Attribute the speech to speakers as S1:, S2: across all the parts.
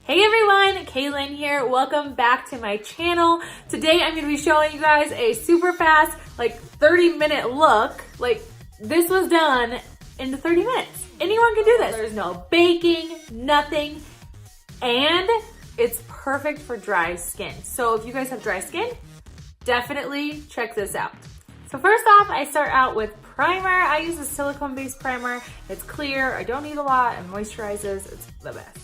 S1: Hey everyone, Kaylin here. Welcome back to my channel. Today I'm going to be showing you guys a super fast, 30-minute look. This was done in 30 minutes. Anyone can do this. There's no baking, nothing, and it's perfect for dry skin. So if you guys have dry skin, definitely check this out. So first off, I start out with primer. I use a silicone-based primer. It's clear, I don't need a lot, and moisturizes. It's the best.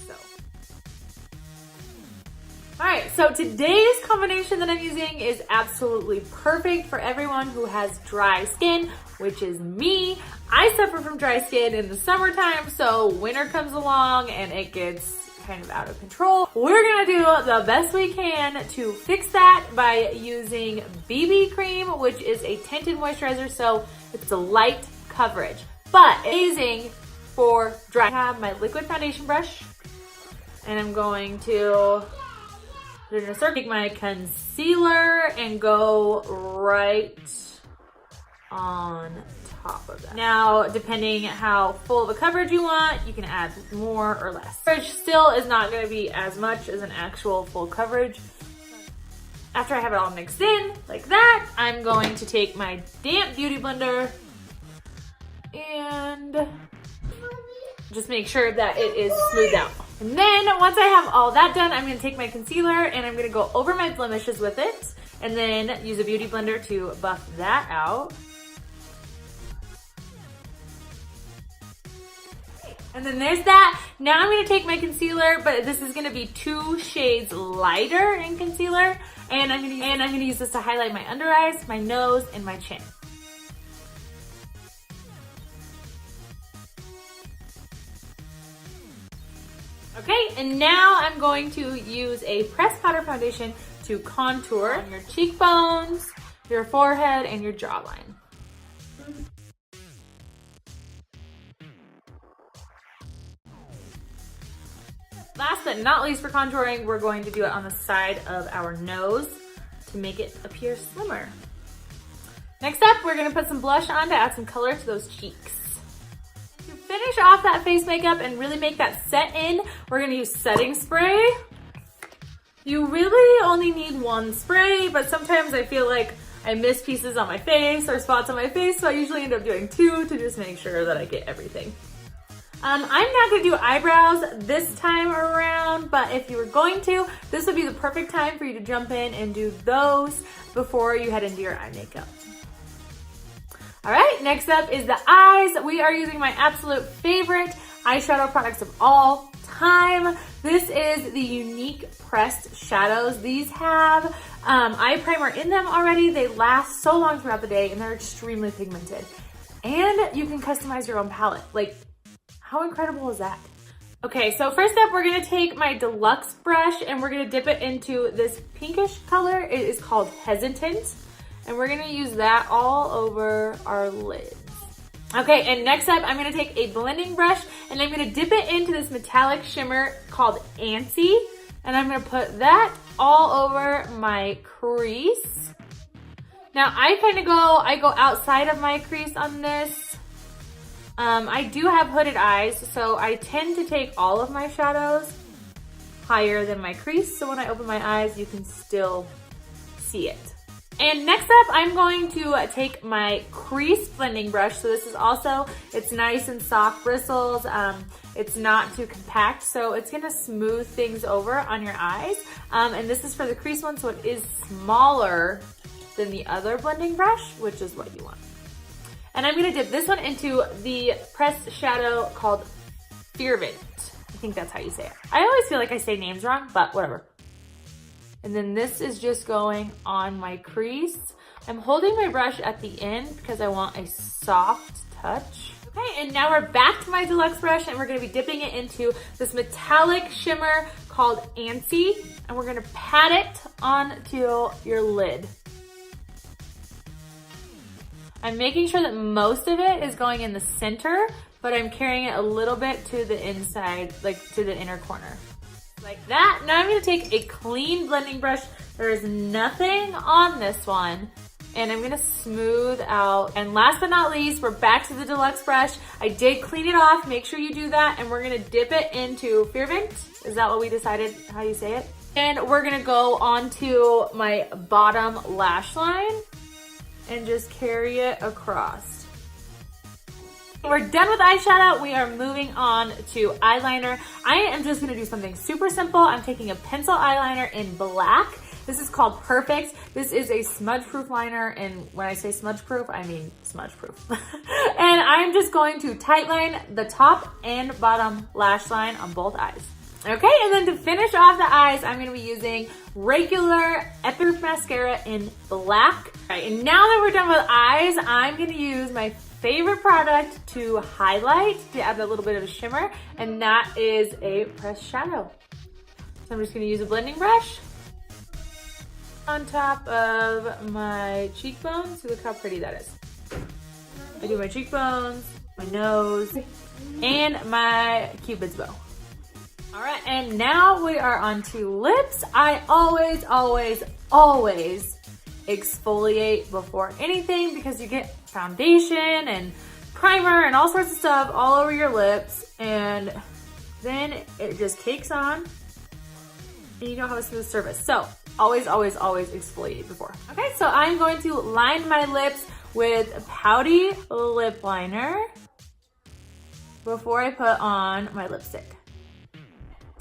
S1: Alright, so today's combination that I'm using is absolutely perfect for everyone who has dry skin, which is me. I suffer from dry skin in the summertime, so winter comes along and it gets kind of out of control. We're gonna do the best we can to fix that by using BB cream, which is a tinted moisturizer, so it's a light coverage, but amazing for dry. I have my liquid foundation brush, and I'm going to put it in a circle, take my concealer and go right on top of that. Now, depending how full of a coverage you want, you can add more or less. Coverage still is not gonna be as much as an actual full coverage. After I have it all mixed in, like that, I'm going to take my damp beauty blender and just make sure that it is smoothed out. And then once I have all that done, I'm gonna take my concealer and I'm gonna go over my blemishes with it and then use a beauty blender to buff that out. And then there's that. Now I'm gonna take my concealer, but this is gonna be 2 shades lighter in concealer, and I'm gonna use this to highlight my under eyes, my nose, and my chin. Okay, and now I'm going to use a pressed powder foundation to contour on your cheekbones, your forehead, and your jawline. Last but not least for contouring, we're going to do it on the side of our nose to make it appear slimmer. Next up, we're gonna put some blush on to add some color to those cheeks. To finish off that face makeup and really make that set in, we're gonna use setting spray. You really only need 1 spray, but sometimes I feel like I miss pieces on my face or spots on my face, so I usually end up doing 2 to just make sure that I get everything. I'm not gonna do eyebrows this time around, but if you were going to, this would be the perfect time for you to jump in and do those before you head into your eye makeup. All right, next up is the eyes. We are using my absolute favorite eyeshadow products of all time. This is the Unique Pressed Shadows. These have eye primer in them already. They last so long throughout the day and they're extremely pigmented. And you can customize your own palette. How incredible is that? Okay, so first up, we're gonna take my deluxe brush and we're gonna dip it into this pinkish color. It is called Hesitant. And we're gonna use that all over our lids. Okay, and next up, I'm gonna take a blending brush and I'm gonna dip it into this metallic shimmer called Antsy. And I'm gonna put that all over my crease. Now I go outside of my crease on this. I do have hooded eyes, so I tend to take all of my shadows higher than my crease. So when I open my eyes, you can still see it. And next up, I'm going to take my crease blending brush. So this is also, it's nice and soft bristles. It's not too compact, so it's gonna smooth things over on your eyes. And this is for the crease one, so it is smaller than the other blending brush, which is what you want. And I'm gonna dip this one into the pressed shadow called Fervent. I think that's how you say it. I always feel like I say names wrong, but whatever. And then this is just going on my crease. I'm holding my brush at the end because I want a soft touch. Okay, and now we're back to my deluxe brush and we're gonna be dipping it into this metallic shimmer called Antsy. And we're gonna pat it onto your lid. I'm making sure that most of it is going in the center, but I'm carrying it a little bit to the inside, to the inner corner. Like that. Now I'm gonna take a clean blending brush. There is nothing on this one. and I'm gonna smooth out. And last but not least, we're back to the deluxe brush. I did clean it off, make sure you do that, and we're gonna dip it into Fearvent. Is that what we decided, how you say it? And we're gonna go onto my bottom lash line and just carry it across. We're done with eyeshadow. We are moving on to eyeliner. I am just gonna do something super simple. I'm taking a pencil eyeliner in black. This is called Perfect. This is a smudge-proof liner, and when I say smudge-proof, I mean smudge-proof. And I'm just going to tightline the top and bottom lash line on both eyes. Okay, and then to finish off the eyes, I'm gonna be using regular Epic mascara in black. All right, and now that we're done with eyes, I'm gonna use my favorite product to highlight, to add a little bit of a shimmer, and that is a pressed shadow. So I'm just gonna use a blending brush on top of my cheekbones. See, look how pretty that is. I do my cheekbones, my nose, and my Cupid's bow. All right, and now we are on to lips. I always exfoliate before anything because you get foundation and primer and all sorts of stuff all over your lips, and then it just cakes on and you don't have a smooth surface. So always exfoliate before. Okay, so I'm going to line my lips with Pouty lip liner before I put on my lipstick.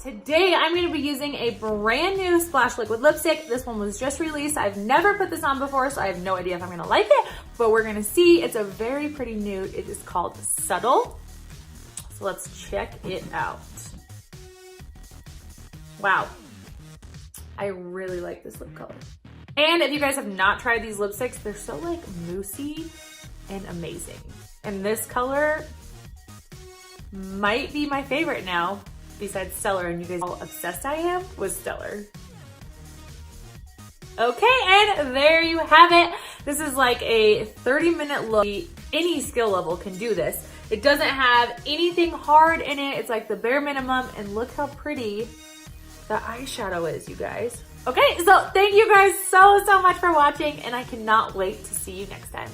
S1: Today, I'm gonna be using a brand new Splash Liquid lipstick. This one was just released. I've never put this on before, so I have no idea if I'm gonna like it, but we're gonna see. It's a very pretty nude. It is called Subtle. So let's check it out. Wow. I really like this lip color. And if you guys have not tried these lipsticks, they're so like moussey and amazing. And this color might be my favorite now, besides Stellar, and you guys know how obsessed I am with Stellar. Okay, and there you have it. This is like a 30-minute look. Any skill level can do this. It doesn't have anything hard in it. It's like the bare minimum, and look how pretty the eyeshadow is, you guys. Okay, so thank you guys so much for watching, and I cannot wait to see you next time.